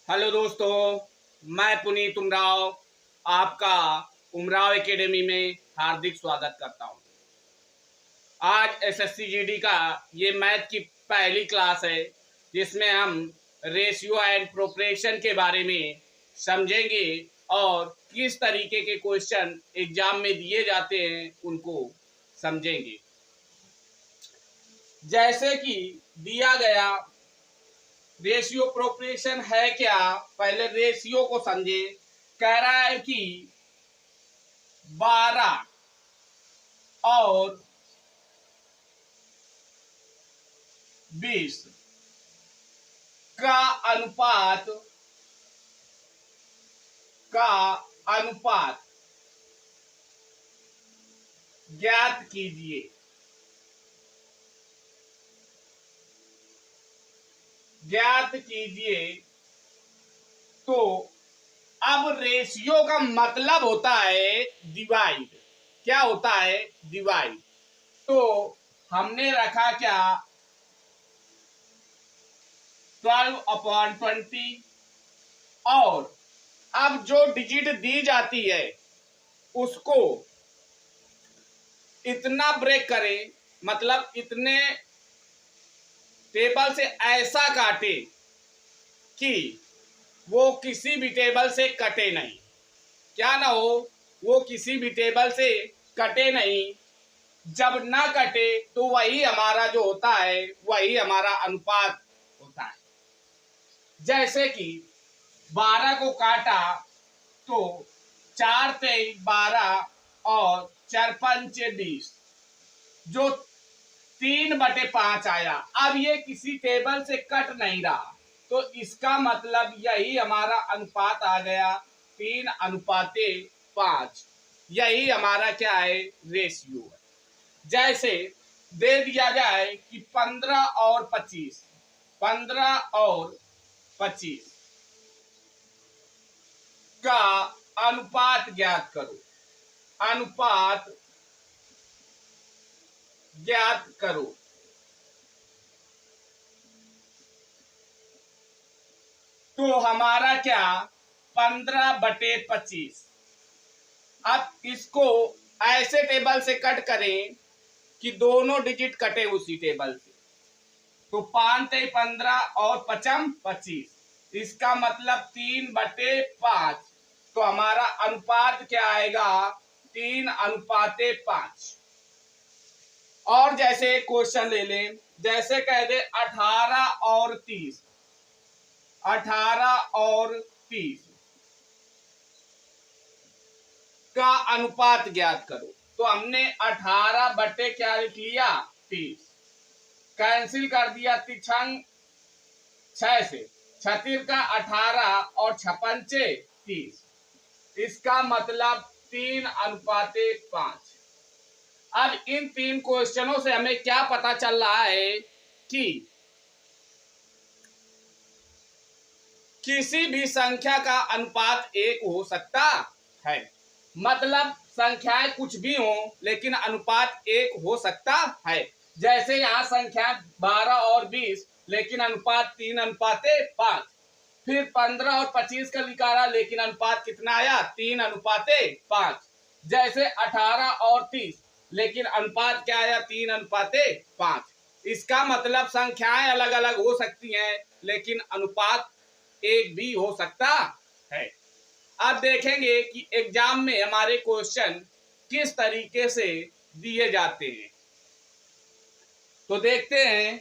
Hello दोस्तों, मैं पुनीत उमराव आपका उमराव एकेडमी में हार्दिक स्वागत करता हूं। आज एसएससी जीडी का ये मैथ की पहली क्लास है जिसमें हम रेशियो एंड प्रोपोर्शन के बारे में समझेंगे और किस तरीके के क्वेश्चन एग्जाम में दिए जाते हैं उनको समझेंगे। जैसे कि दिया गया रेशियो प्रोपोर्शन है क्या, पहले रेशियो को समझे। कह रहा है कि 12 और 20 का अनुपात ज्ञात कीजिए। तो अब रेशियो का मतलब होता है डिवाइड। क्या होता है? डिवाइड। तो हमने रखा क्या, 12/20। और अब जो डिजिट दी जाती है उसको इतना ब्रेक करें, मतलब इतने टेबल से ऐसा काटे कि वो किसी भी टेबल से कटे नहीं। क्या ना हो, वो किसी भी टेबल से कटे नहीं। जब ना कटे तो वही हमारा जो होता है वही हमारा अनुपात होता है। जैसे कि 12 को काटा तो 4 तेई 12 और 4 पंचे 20, जो 3/5 आया। अब ये किसी टेबल से कट नहीं रहा, तो इसका मतलब यही हमारा अनुपात आ गया, 3:5। यही हमारा क्या है? रेशियो है। जैसे दे दिया जाए कि 15 और 25 का अनुपात ज्ञात करो। अनुपात ज्ञात करो। तो हमारा क्या, 15/25। अब इसको ऐसे टेबल से कट करें कि दोनों डिजिट कटे उसी टेबल से। तो 5 तेई 15 और 5 25, इसका मतलब 3/5। तो हमारा अनुपात क्या आएगा? 3:5। और जैसे एक क्वेश्चन ले लें, जैसे कह दे 18 और 30 का अनुपात ज्ञात करो। तो हमने 18 बटे क्या लिख लिया? 30। कैंसिल कर दिया 6 से, 36 का 18 और 56 30। इसका मतलब 3:5। अब इन 3 क्वेश्चनों से हमें क्या पता चल रहा है कि किसी भी संख्या का अनुपात 1 हो सकता है। मतलब संख्याएं कुछ भी हो लेकिन अनुपात 1 हो सकता है। जैसे यहाँ संख्या 12 और 20 लेकिन अनुपात 3:5। फिर 15 और 25 का निकाला लेकिन अनुपात कितना आया? 3:5। जैसे 18 और 30 लेकिन अनुपात क्या आया? 3:5। इसका मतलब संख्याएं अलग अलग हो सकती हैं लेकिन अनुपात 1 भी हो सकता है। अब देखेंगे कि एग्जाम में हमारे क्वेश्चन किस तरीके से दिए जाते हैं। तो देखते हैं।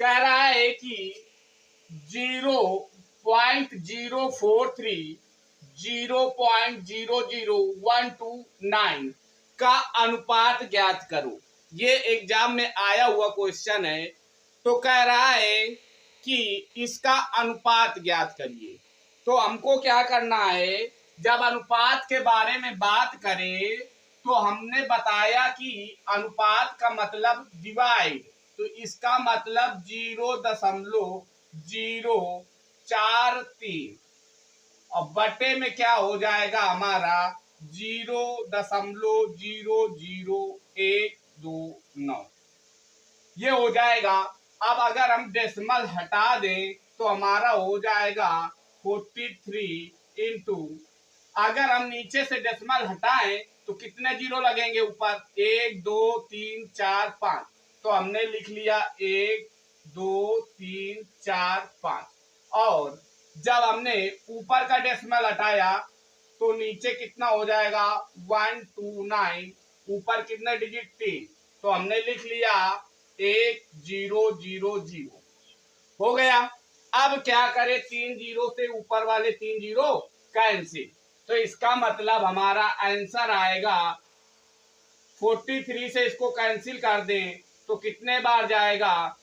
कह रहा है कि 0.043 0.00129 का अनुपात ज्ञात करो। ये एग्जाम में आया हुआ क्वेश्चन है। तो कह रहा है कि इसका अनुपात ज्ञात करिए। तो हमको क्या करना है, जब अनुपात के बारे में बात करें तो हमने बताया कि अनुपात का मतलब डिवाइड। तो इसका मतलब 0.043 और बटे में क्या हो जाएगा हमारा 0.00129 ये हो जाएगा। अब अगर हम डेसिमल हटा दें तो हमारा हो जाएगा 43 इंटू, अगर हम नीचे से डेसिमल हटाएं तो कितने जीरो लगेंगे ऊपर, 1 2 3 4 5, तो हमने लिख लिया 1 2 3 4 5। और जब हमने ऊपर का डेसिमल हटाया तो नीचे कितना हो जाएगा 129, ऊपर कितने डिजिट 3, तो हमने लिख लिया 1000 हो गया। अब क्या करें, 3 जीरो से ऊपर वाले 3 जीरो कैंसिल, तो इसका मतलब हमारा आंसर आएगा 43 से इसको कैंसिल कर दें तो कितने बार जाएगा,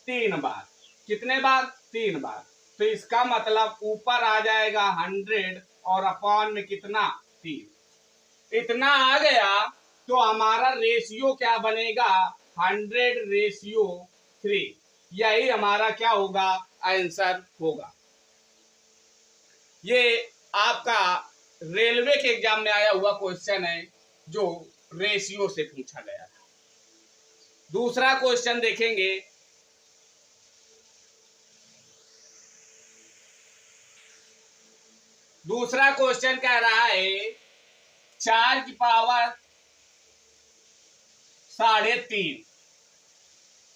3 बार। कितने बार, 3 बार। तो इसका मतलब ऊपर आ जाएगा 100 और अपॉन में कितना, 3। इतना आ गया तो हमारा रेशियो क्या बनेगा, 100:3। यही हमारा क्या होगा, आंसर होगा। ये आपका रेलवे के एग्जाम में आया हुआ क्वेश्चन है जो रेशियो से पूछा गया था। दूसरा क्वेश्चन देखेंगे। दूसरा क्वेश्चन कह रहा है 4 की पावर 3.5,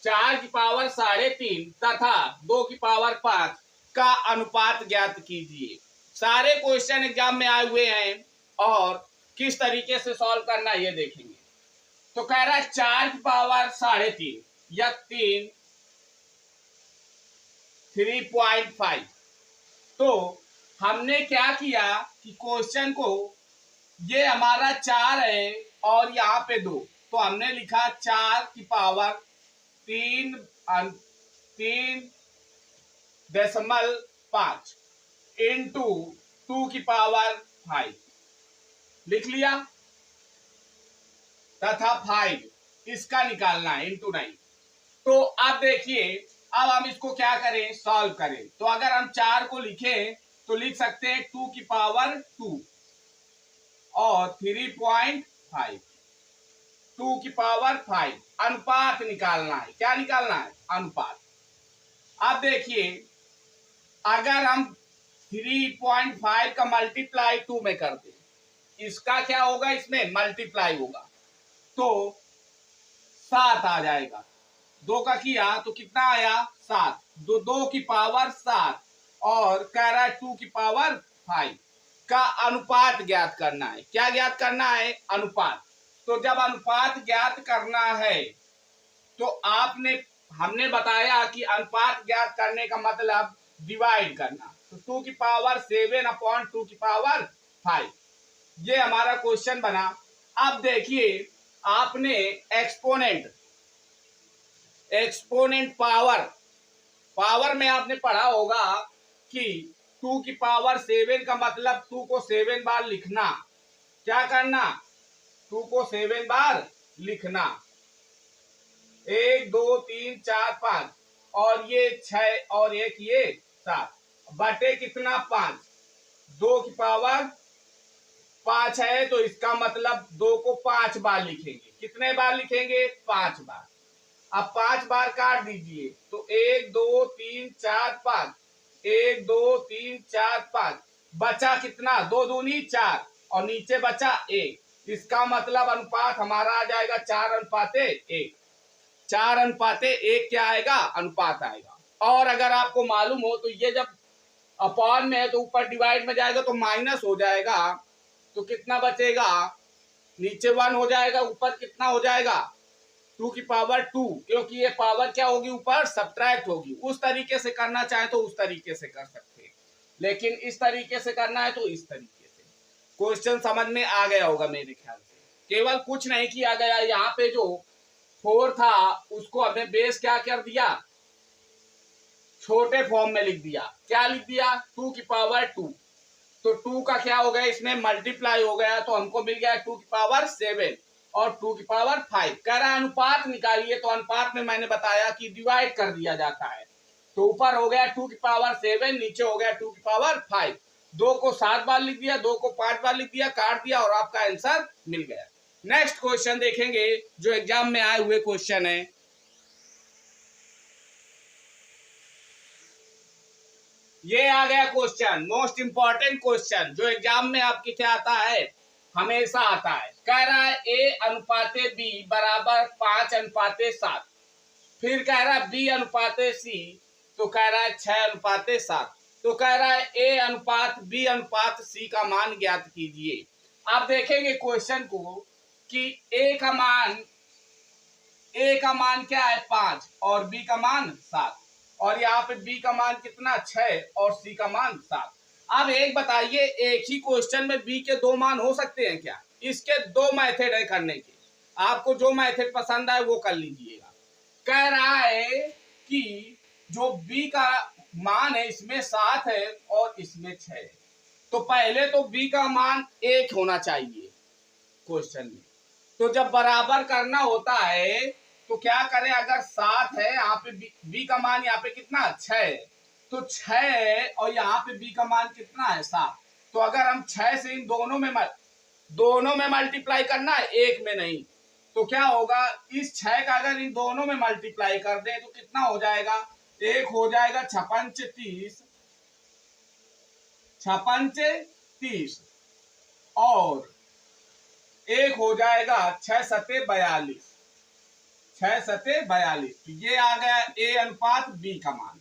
4 की पावर 3.5 तथा 2 की पावर 5 का अनुपात ज्ञात कीजिए। सारे क्वेश्चन एग्जाम में आए हुए हैं और किस तरीके से सॉल्व करना है ये देखेंगे। तो कह रहा है 4 की पावर 3.5 या 3.5। तो हमने क्या किया कि क्वेश्चन को, ये हमारा 4 है और यहाँ पे 2, तो हमने लिखा 4 की पावर 3.5 इंटू 2 की पावर 5 लिख लिया, तथा 5 इसका निकालना है इंटू 9। तो अब देखिए, अब हम इसको क्या करें, सॉल्व करें। तो अगर हम 4 को लिखें तो लिख सकते हैं 2 की पावर 2 और 3.5, 2 की पावर 5। अनुपात निकालना है, क्या निकालना है, अनुपात। अब देखिए, अगर हम 3.5 का मल्टीप्लाई 2 में कर दें, इसका क्या होगा, इसमें मल्टीप्लाई होगा तो 7 आ जाएगा। 2 का किया तो कितना आया, 7। 2 की पावर 7 और कह रहा है 2 की पावर 5 का अनुपात ज्ञात करना है। क्या ज्ञात करना है, अनुपात। तो जब अनुपात ज्ञात करना है तो हमने बताया कि अनुपात ज्ञात करने का मतलब डिवाइड करना। तो 2 की पावर 7 अपॉन 2 की पावर 5, ये हमारा क्वेश्चन बना। अब देखिए, आपने एक्सपोनेंट पावर में आपने पढ़ा होगा कि 2 की पावर 7 का मतलब 2 को 7 बार लिखना। क्या करना, 2 को 7 बार लिखना, 1 2 3 4 5 और ये 6 और 1 ये 7 बटे कितना, 5। 2 की पावर 5 है तो इसका मतलब 2 को 5 बार लिखेंगे। कितने बार लिखेंगे, 5 बार। अब 5 बार काट दीजिए तो 1 2 3 4 5, 1 2 3 4 5, बचा कितना, 2 दूनी 4 और नीचे बचा 1। इसका मतलब अनुपात हमारा आ जाएगा 4:1। 4:1 क्या आएगा, अनुपात आएगा। और अगर आपको मालूम हो तो ये जब अपॉन में है तो ऊपर डिवाइड में जाएगा तो माइनस हो जाएगा, तो कितना बचेगा, नीचे 1 हो जाएगा, ऊपर कितना हो जाएगा, 2 की पावर 2, क्योंकि ये पावर क्या होगी, ऊपर सब्ट्रैक्ट होगी। उस तरीके से करना चाहे तो उस तरीके से कर सकते हैं, लेकिन इस तरीके से करना है तो इस तरीके से। क्वेश्चन समझ में आ गया होगा मेरे ख्याल से। केवल कुछ नहीं किया गया, यहाँ पे जो 4 था उसको हमने बेस क्या कर दिया, छोटे फॉर्म में लिख दिया। क्या लिख दिया, 2 की पावर 2, तो 2 का क्या हो गया, इसमें मल्टीप्लाई हो गया तो हमको मिल गया 2 की पावर 7 और 2 की पावर 5। कह रहा है अनुपात निकालिए, तो अनुपात में मैंने बताया कि डिवाइड कर दिया जाता है। तो ऊपर हो गया 2 की पावर 7, नीचे हो गया 2 की पावर 5। 2 को 7 बार लिख दिया, 2 को 5 बार लिख दिया, काट दिया और आपका आंसर मिल गया। नेक्स्ट क्वेश्चन देखेंगे जो एग्जाम में आए हुए क्वेश्चन है। ये आ गया क्वेश्चन, मोस्ट इंपॉर्टेंट क्वेश्चन जो एग्जाम में आपके क्या आता है, हमेशा आता है। कह रहा है A अनुपाते B बराबर 5:7। फिर कह रहा है B अनुपाते C, तो कह रहा है 6:7। तो कह रहा है A अनुपात B अनुपात C का मान ज्ञात कीजिए। आप देखेंगे क्वेश्चन को कि A का मान क्या है 5 और B का मान 7, और यहाँ पे B का मान कितना 6 और C का मान 7। अब एक बताइए, एक ही क्वेश्चन में B के 2 मान हो सकते हैं क्या? इसके 2 मेथड है करने के, आपको जो मेथड पसंद आए वो कर लीजिएगा। कह रहा है कि जो B का मान है इसमें 7 है और इसमें 6 है, तो पहले तो B का मान 1 होना चाहिए क्वेश्चन में। तो जब बराबर करना होता है तो क्या करें, अगर 7 है यहाँ पे B का मान यहाँ पे कितना 6 है, तो 6 और यहाँ पे B का मान कितना है 7। तो अगर हम 6 से इन दोनों में मल्टीप्लाई करना है, एक में नहीं, तो क्या होगा, इस 6 का अगर इन दोनों में मल्टीप्लाई कर दें तो कितना हो जाएगा, एक हो जाएगा 6×5 = 30 और एक हो जाएगा 6×7 = 42। तो ये आ गया A अनुपात B का मान,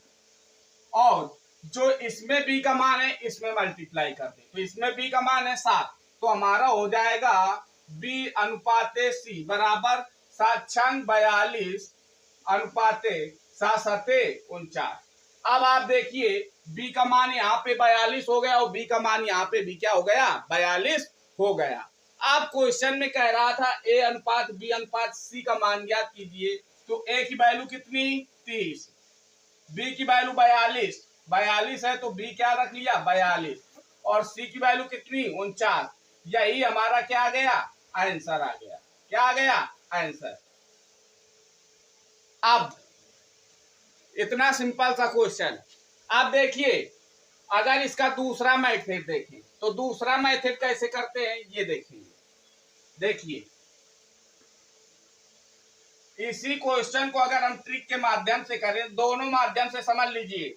और जो इसमें B का मान है इसमें मल्टीप्लाई कर दे, तो इसमें B का मान है 7, तो हमारा हो जाएगा B अनुपाते C बराबर 7×42 अनुपाते 7×7 = 49। अब आप देखिए B का मान यहाँ पे 42 हो गया और B का मान यहाँ पे भी क्या हो गया 42 हो गया। आप क्वेश्चन में कह रहा था A अनुपात B अनुपात C का मान ज्ञात कीजिए, तो A की वैल्यू कितनी 30, B की वैल्यू 42 है तो B क्या रख लिया 42, और C की वैल्यू कितनी 49। यही हमारा क्या आ गया आंसर आ गया। क्या आ गया आंसर। अब इतना सिंपल सा क्वेश्चन। आप देखिए अगर इसका दूसरा मेथड देखें तो दूसरा मेथड कैसे करते हैं ये देखेंगे। देखिए इसी क्वेश्चन को अगर हम ट्रिक के माध्यम से करें, दोनों माध्यम से समझ लीजिए,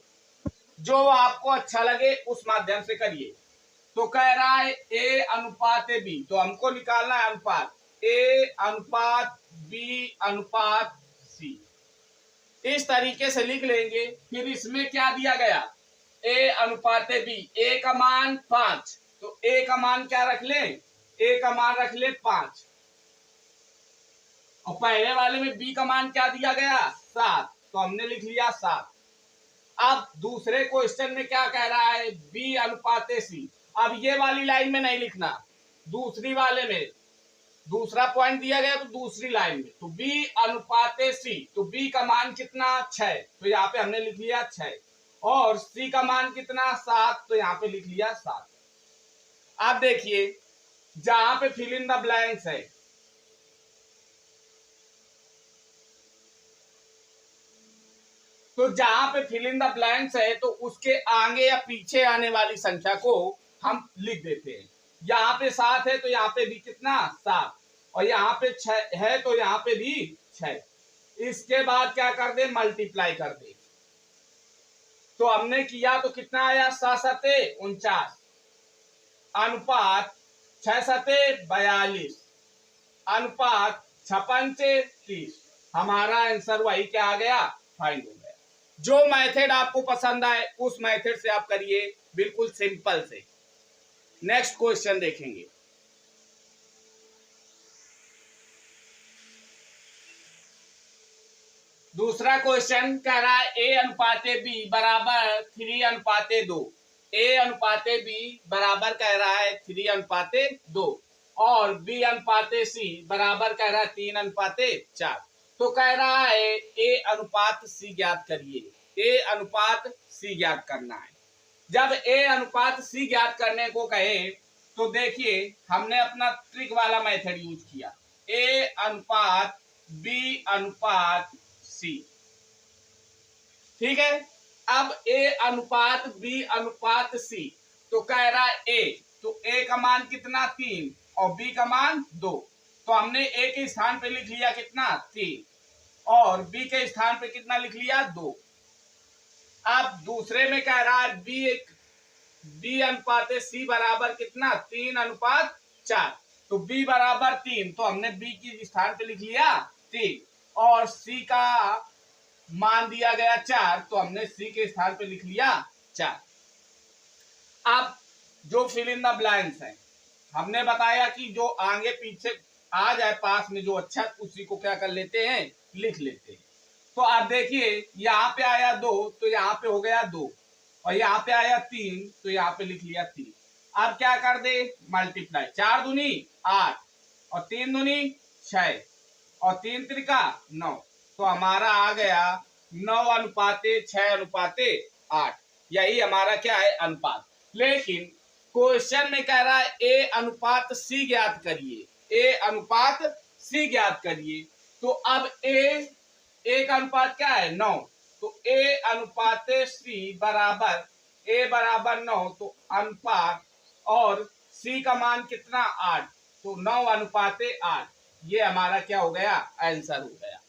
जो आपको अच्छा लगे उस माध्यम से करिए। तो कह रहा है A अनुपात B, तो हमको निकालना है अनुपात A अनुपात B अनुपात C। इस तरीके से लिख लेंगे। फिर इसमें क्या दिया गया A अनुपात B, A का मान 5, तो A का मान क्या रख लें, A का मान रख ले 5, और पहले वाले में B का मान क्या दिया गया 7, तो हमने लिख लिया 7। अब दूसरे क्वेश्चन में क्या कह रहा है B अनुपात C। अब ये वाली लाइन में नहीं लिखना, दूसरी वाले में दूसरा पॉइंट दिया गया तो दूसरी लाइन में, तो B अनुपात C, तो B का मान कितना 6, तो यहाँ पे हमने लिख लिया 6, और C का मान कितना 7, तो यहाँ पे लिख लिया 7। आप देखिए जहां पे फिल इन द ब्लैंक्स है, तो जहां पे फिल इन द ब्लैंक्स है तो उसके आगे या पीछे आने वाली संख्या को हम लिख देते हैं। यहाँ पे 7 है तो यहाँ पे भी कितना 7, और यहाँ पे 6 है तो यहाँ पे भी 6। इसके बाद क्या कर दे मल्टीप्लाई कर दे, तो हमने किया तो कितना आया 7×7 = 49 अनुपात 6×7 = 42 अनुपात 6×5 = 30। हमारा आंसर वही क्या आ गया फाइंड हो गया। जो मेथड आपको पसंद आए उस मेथड से आप करिए, बिल्कुल सिंपल से। नेक्स्ट क्वेश्चन देखेंगे। दूसरा क्वेश्चन कह रहा है A अनुपात B बराबर 3:2। A अनुपात B बराबर कह रहा है 3:2 और B अनुपात C बराबर कह रहा है 3:4। तो कह रहा है A अनुपात C ज्ञात करिए। A अनुपात C ज्ञात करना है। जब A अनुपात C ज्ञात करने को कहे तो देखिए हमने अपना ट्रिक वाला मेथड यूज किया, A अनुपात B अनुपात C। ठीक है। अब A अनुपात B अनुपात C, तो कह रहा है ए, तो ए का मान कितना 3 और बी का मान 2। तो हमने ए के स्थान पे लिख लिया कितना 3 और बी के स्थान पे कितना लिख लिया 2। अब दूसरे में कह रहा है बी अनुपात सी बराबर कितना 3:4। तो बी बराबर 3, तो हमने बी के स्थान पे लिख लिया 3 और सी का मान दिया गया 4, तो हमने सी के स्थान पे लिख लिया 4। अब जो फिल इन द ब्लैंक्स है, हमने बताया कि जो आगे पीछे आ जाए पास में जो अच्छा उसी को क्या कर लेते हैं लिख लेते हैं। तो आप देखिए यहाँ पे आया 2 तो यहाँ पे हो गया 2 और यहाँ पे आया 3 तो यहाँ पे लिख लिया 3। अब क्या कर दे मल्टीप्लाई, 4 दूनी 8 और 3 दूनी 6 और 3 त्रिका 9। तो हमारा आ गया 9:6:8। यही हमारा क्या है अनुपात। लेकिन क्वेश्चन में कह रहा है ए अनुपात सी ज्ञात करिए, ए अनुपात सी ज्ञात करिए। तो अब ए का अनुपात क्या है 9, तो ए अनुपात सी बराबर ए बराबर 9, तो अनुपात और सी का मान कितना 8, तो 9:8। ये हमारा क्या हो गया आंसर हो गया।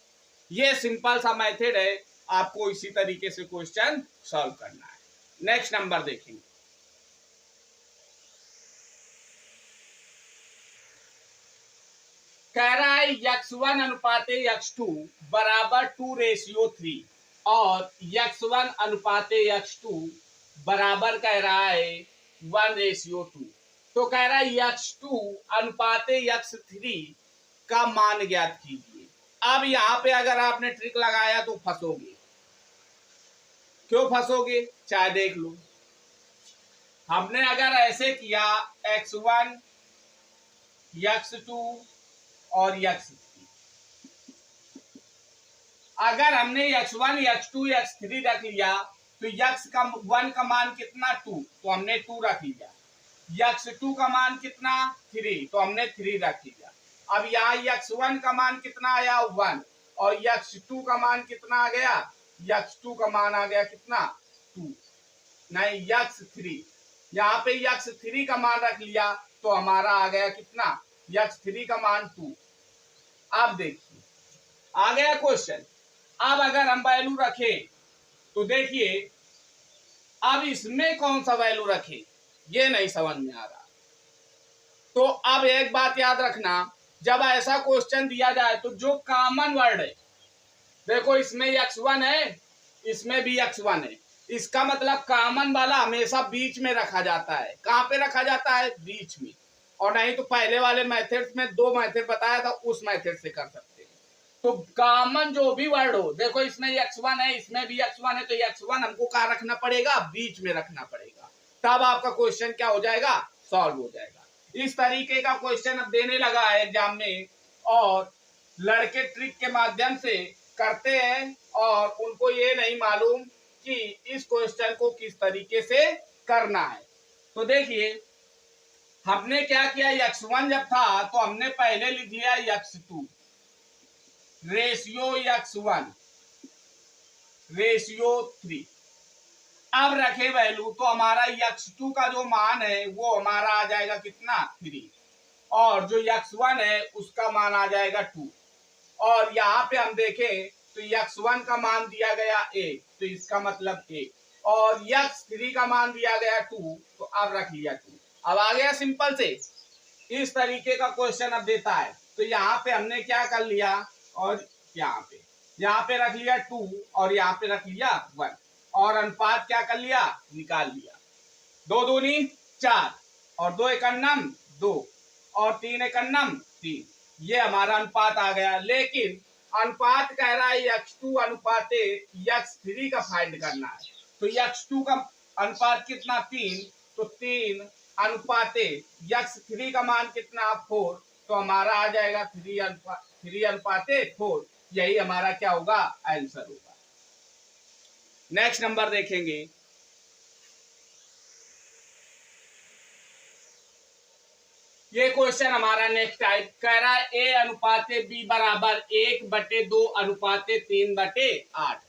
ये सिंपल सा मेथड है, आपको इसी तरीके से क्वेश्चन सॉल्व करना है। नेक्स्ट नंबर देखेंगे। कह रहा है x1 अनुपात x2 बराबर 2:3 और x1 अनुपात x2 बराबर कह रहा है 1:2। तो कह रहा है x2 अनुपात x3 का मान ज्ञात कीजिए। अब यहाँ पे अगर आपने ट्रिक लगाया तो फंसोगे। क्यों फंसोगे चाहे देख लो। हमने अगर ऐसे किया x1 x2 और x3, अगर हमने x1 x2 x3 रख लिया तो x1 का मान कितना 2, तो हमने 2 रख लिया। x2 का मान कितना 3, तो हमने 3 रख लिया। अब यहाँ x1 का मान कितना आया 1 और x2 का मान कितना आ गया, x2 का मान आ गया कितना 2, नहीं x3। यहाँ पे x3 का मान रख लिया तो हमारा आ गया कितना x3 का मान 2। अब देखिए आ गया क्वेश्चन। अब अगर हम वैल्यू रखें तो देखिए अब इसमें कौन सा वैल्यू रखें ये नहीं समझ में आ रहा। तो अब एक बात याद रखना, जब ऐसा क्वेश्चन दिया जाए तो जो कॉमन वर्ड है, देखो इसमें x1 है इसमें भी x1 है, इसका मतलब कॉमन वाला हमेशा बीच में रखा जाता है। कहाँ पे रखा जाता है बीच में, और नहीं तो पहले वाले मेथड्स में 2 मेथड बताया था उस मेथड से कर सकते हैं। तो कॉमन जो भी वर्ड हो, देखो इसमें x1 है इसमें भी x1 है, तो x1 हमको कहाँ रखना पड़ेगा बीच में रखना पड़ेगा, तब आपका क्वेश्चन क्या हो जाएगा सॉल्व हो जाएगा। इस तरीके का क्वेश्चन अब देने लगा है एग्जाम में और लड़के ट्रिक के माध्यम से करते हैं और उनको ये नहीं मालूम कि इस क्वेश्चन को किस तरीके से करना है। तो देखिए हमने क्या किया, x1 जब था तो हमने पहले लिख लिया x2 रेशियो x1 रेशियो 3। अब रखे वैल्यू तो हमारा x2 का जो मान है वो हमारा आ जाएगा कितना 3 और जो x1 है उसका मान आ जाएगा 2। और यहाँ पे हम देखें तो x1 का मान दिया गया 1 तो इसका मतलब 1 और x3 का मान दिया गया 2 तो अब रख लिया 2। अब आ गया सिंपल से इस तरीके का क्वेश्चन अब देता है। तो यहाँ पे हमने क्या कर लिया और यहाँ पे रख लिया 2 और यहाँ पे रख लिया 1 और अनुपात क्या कर लिया निकाल लिया। 2 दूनी 4 और 2 एकन्नम 2 और 3 एकन्नम 3, ये हमारा अनुपात आ गया। लेकिन अनुपात कह रहा है x2 अनुपात x3 का फाइंड करना है। तो x2 का अनुपात कितना 3, तो 3 अनुपात x3 का मान कितना 4, तो हमारा आ जाएगा 3 अनुपात 4। यही हमारा क्या होगा आंसर होगा। नेक्स्ट नंबर देखेंगे। ये क्वेश्चन हमारा नेक्स्ट टाइप कह रहा है a अनुपात b बराबर 1/2 अनुपात 3/8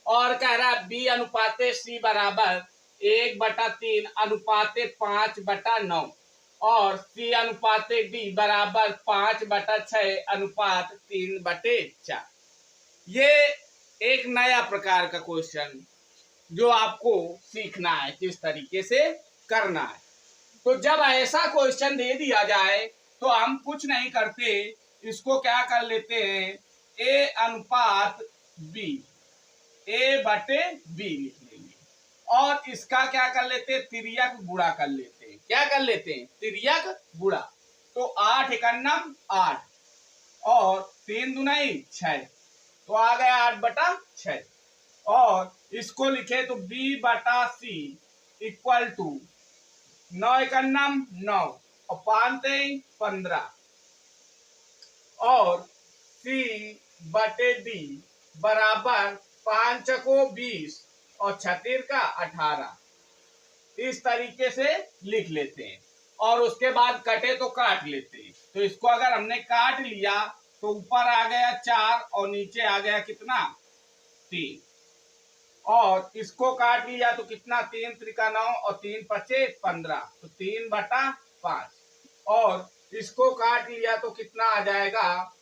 और कह रहा है b अनुपात c बराबर 1/3 अनुपाते 5/9 और C अनुपाते D बराबर 5/6 अनुपात 3/4। ये एक नया प्रकार का क्वेश्चन जो आपको सीखना है किस तरीके से करना है। तो जब ऐसा क्वेश्चन दे दिया जाए तो हम कुछ नहीं करते, इसको क्या कर लेते हैं, A अनुपात B, A/B लिख लेंगे और इसका क्या कर लेते हैं, तिर्यक गुणा कर लेते हैं। क्या कर लेते हैं, तिर्यक गुणा। तो 8 एकन्नम 8 और 3 दूनी 6, तो आ गया 8/6 और इसको लिखे तो B/C इक्वल टू 9 एकन्नम 9 और 5 15 और C/D बराबर 5 चको 20 और 36 का 18। इस तरीके से लिख लेते हैं और उसके बाद कटे तो काट लेते हैं। तो इसको अगर हमने काट लिया तो ऊपर आ गया 4 और नीचे आ गया कितना, 3 और इसको काट लिया तो कितना, 3 त्रिका 9 और 3 पचे 15, तो 3/5 और इसको काट लिया तो कितना आ जाएगा,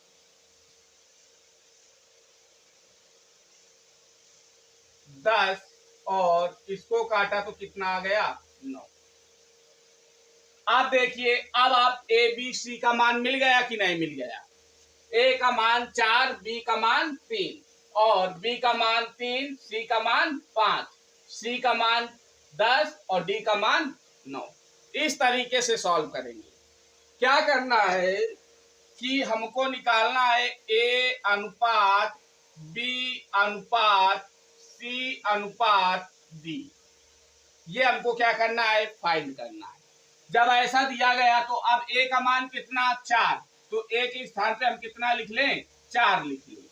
10 और इसको काटा तो कितना आ गया, 9। अब देखिए, अब आप ए बी सी का मान मिल गया कि नहीं मिल गया। ए का मान 4, बी का मान 3 और बी का मान 3, सी का मान 5, सी का मान 10 और डी का मान 9। इस तरीके से सॉल्व करेंगे। क्या करना है कि हमको निकालना है ए अनुपात बी अनुपात सी अनुपात डी। ये हमको क्या करना है, फाइंड करना है। जब ऐसा दिया गया तो अब ए का मान कितना, 4, तो ए के स्थान पे हम कितना लिख लें, 4 लिख लें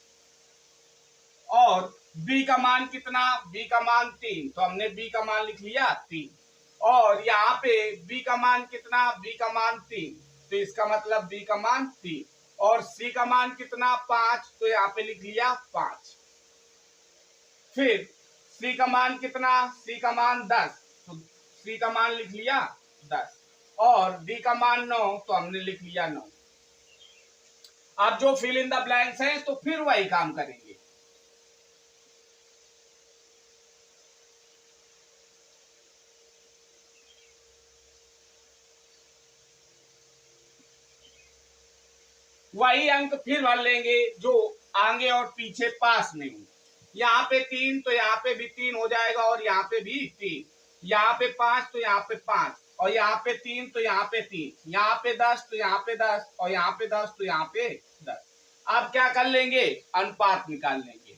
और बी का मान कितना, बी का मान 3, तो हमने बी का मान लिख लिया 3 और यहाँ पे बी का मान कितना, बी का मान 3, तो इसका मतलब बी का मान 3 और सी का मान कितना, 5, तो यहाँ पे लिख लिया 5। फिर सी का मान कितना, सी का मान 10, तो सी का मान लिख लिया 10 और डी का मान 9, तो हमने लिख लिया 9। अब जो फिल इन द ब्लैंक्स हैं तो फिर वही काम करेंगे। वही अंक फिर भर लेंगे जो आगे और पीछे पास में हो। यहाँ पे 3 तो यहाँ पे भी 3 हो जाएगा और यहाँ पे भी 3, यहाँ पे 5 तो यहाँ पे 5 और यहाँ पे 3 तो यहाँ पे 3, यहाँ पे 10 तो यहाँ पे 10 और यहाँ पे 10 तो यहाँ पे 10। अब क्या कर लेंगे, अनुपात निकाल लेंगे,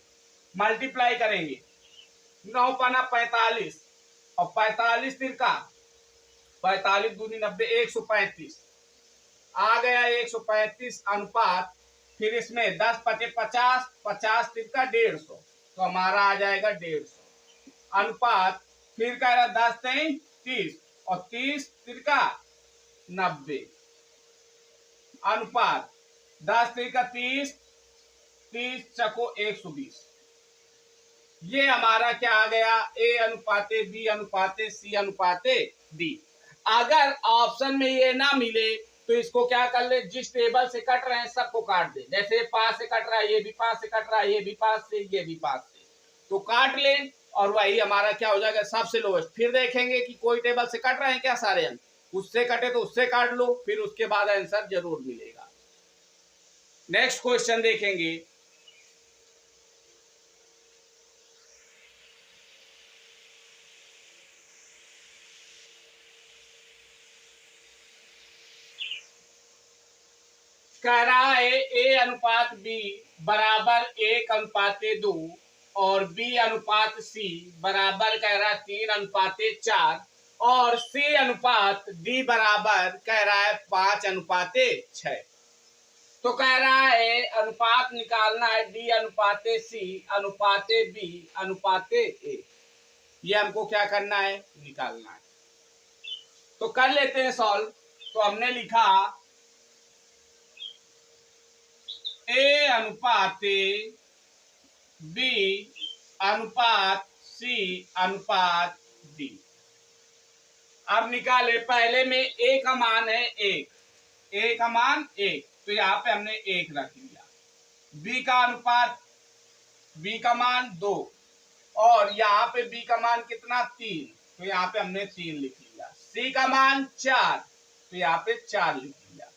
मल्टीप्लाई करेंगे। 9 पाना 45 और 45 तिरका 45 दूनी 90, 135 आ गया 135 अनुपात। फिर इसमें 10 पचे 50, 50 तिरका 150, तो हमारा आ जाएगा 150 अनुपात। फिर कह रहा 10 3 30 और 30 तिरका 90 अनुपात 10 तिरका 30, 30 चको 120। ये हमारा क्या आ गया, ए अनुपाते बी अनुपाते सी अनुपाते डी। अगर ऑप्शन में ये ना मिले तो इसको क्या कर ले, जिस टेबल से कट रहे हैं सबको काट दे। जैसे 5 से कट रहा है, ये भी 5 से कट रहा है, ये भी 5 से, ये भी 5 से, तो काट ले और वही हमारा क्या हो जाएगा, सबसे लोएस्ट। फिर देखेंगे कि कोई टेबल से कट रहे हैं क्या सारे अंक, उससे कटे तो उससे काट लो, फिर उसके बाद आंसर जरूर मिलेगा। नेक्स्ट क्वेश्चन देखेंगे। कह रहा है ए अनुपात बी बराबर 1/2 और बी अनुपात सी बराबर कह रहा है 3/4 और सी अनुपात डी बराबर कह रहा है 5/6। तो कह रहा है अनुपात निकालना है डी अनुपाते सी अनुपाते बी अनुपाते ए। ये हमको क्या करना है, निकालना है। तो कर लेते हैं सॉल्व। तो हमने लिखा ए अनुपाते बी अनुपात सी अनुपात डी। अब निकाले, पहले में ए का मान है 1, ए का मान 1, तो यहाँ पे हमने 1 रख लिया। बी का अनुपात, बी का मान 2, और यहाँ पे बी का मान कितना 3, तो यहाँ पे हमने 3 लिख लिया। सी का मान 4, तो यहाँ पे 4 लिख लिया।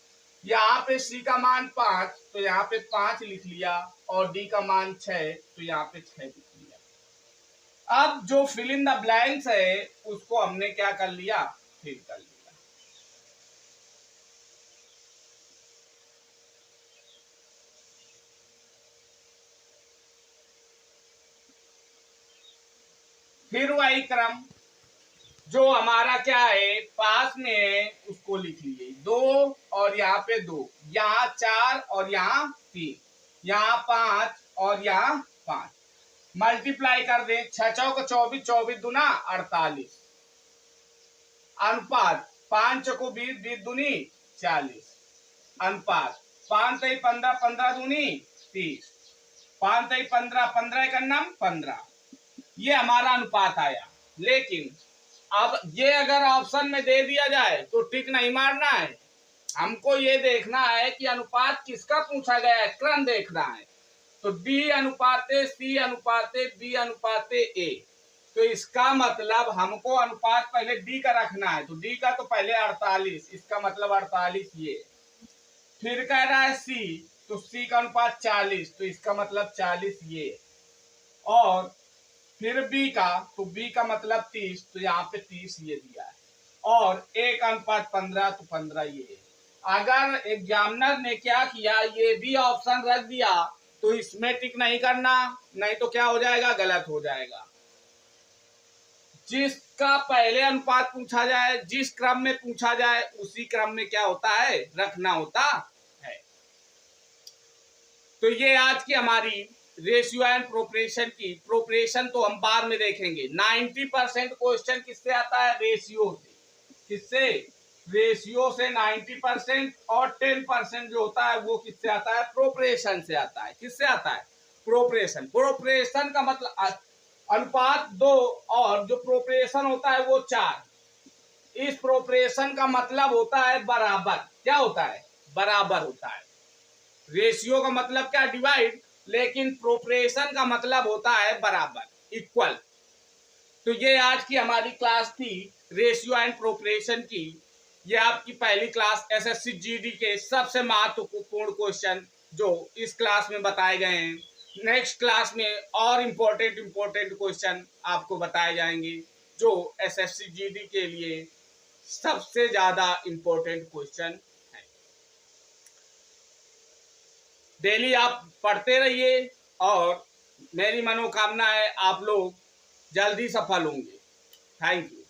यहाँ पे सी का मान 5, तो यहाँ पे 5 लिख लिया, और डी का मान 6, तो यहाँ पे 6 लिख लिया। अब जो फिल इन द ब्लैंक्स है उसको हमने क्या कर लिया, फिल कर लिया। फिर वही क्रम जो हमारा क्या है पास में है उसको लिख लीजिए। 2 और यहाँ पे 2, यहाँ 4 और यहाँ 3, यहाँ 5 और यहाँ 5, मल्टीप्लाई कर दें। 6 चौक 24, 24 दूना 48, अनुपात 5 चौको 20, 20 दूनी 40, अनुपात 5 तई 15, 15 दूनी 30, 5 तई 15, 15 एक अन्नम 15, ये हमारा अनुपात आया। लेकिन अब ये अगर ऑप्शन में दे दिया जाए तो टिक नहीं मारना है, हमको ये देखना है कि अनुपात किसका पूछा गया है, क्रम देखना है। तो डी अनुपाते सी अनुपाते बी अनुपाते ए, तो इसका मतलब हमको अनुपात पहले डी का रखना है। तो डी का तो पहले 48, इसका मतलब 48 ये। फिर कह रहा है सी, तो सी का अनुपात 40, तो इसका मतलब 40 ये। और फिर बी का, तो बी का मतलब 30, तो यहाँ पे 30 ये दिया है। और ए का अनुपात 15, तो 15 ये है। अगर एग्जामिनर ने क्या किया, ये भी ऑप्शन रख दिया, तो इसमें टिक नहीं करना, नहीं तो क्या हो जाएगा, गलत हो जाएगा। जिसका पहले अनुपात पूछा जाए, जिस क्रम में पूछा जाए, उसी क्रम में क्या होता है, रखना होता है। तो ये आज की हमारी रेशियो एंड प्रोपोर्शन की, प्रोपोर्शन तो हम बाद में देखेंगे। 90% क्वेश्चन किससे आता है, रेशियो से। किससे, रेशियो से 90%, और 10% जो होता है वो किससे आता है, प्रोपोर्शन से आता है। किससे आता है, प्रोपोर्शन। प्रोपोर्शन का मतलब अनुपात 2, और जो प्रोपोर्शन होता है वो 4। इस प्रोपोर्शन का मतलब होता है बराबर। क्या होता है, बराबर होता है। रेशियो का मतलब क्या, डिवाइड, लेकिन प्रोपोर्शन का मतलब होता है बराबर, इक्वल। तो ये आज की हमारी क्लास थी रेशियो एंड प्रोपोर्शन की। ये आपकी पहली क्लास एसएससी जीडी के सबसे महत्वपूर्ण क्वेश्चन जो इस क्लास में बताए गए हैं। नेक्स्ट क्लास में और इम्पोर्टेंट क्वेश्चन आपको बताए जाएंगे जो एसएससी जीडी के लिए सबसे ज्यादा इम्पोर्टेंट क्वेश्चन है। डेली आप पढ़ते रहिए, और मेरी मनोकामना है आप लोग जल्दी सफल होंगे। Thank you.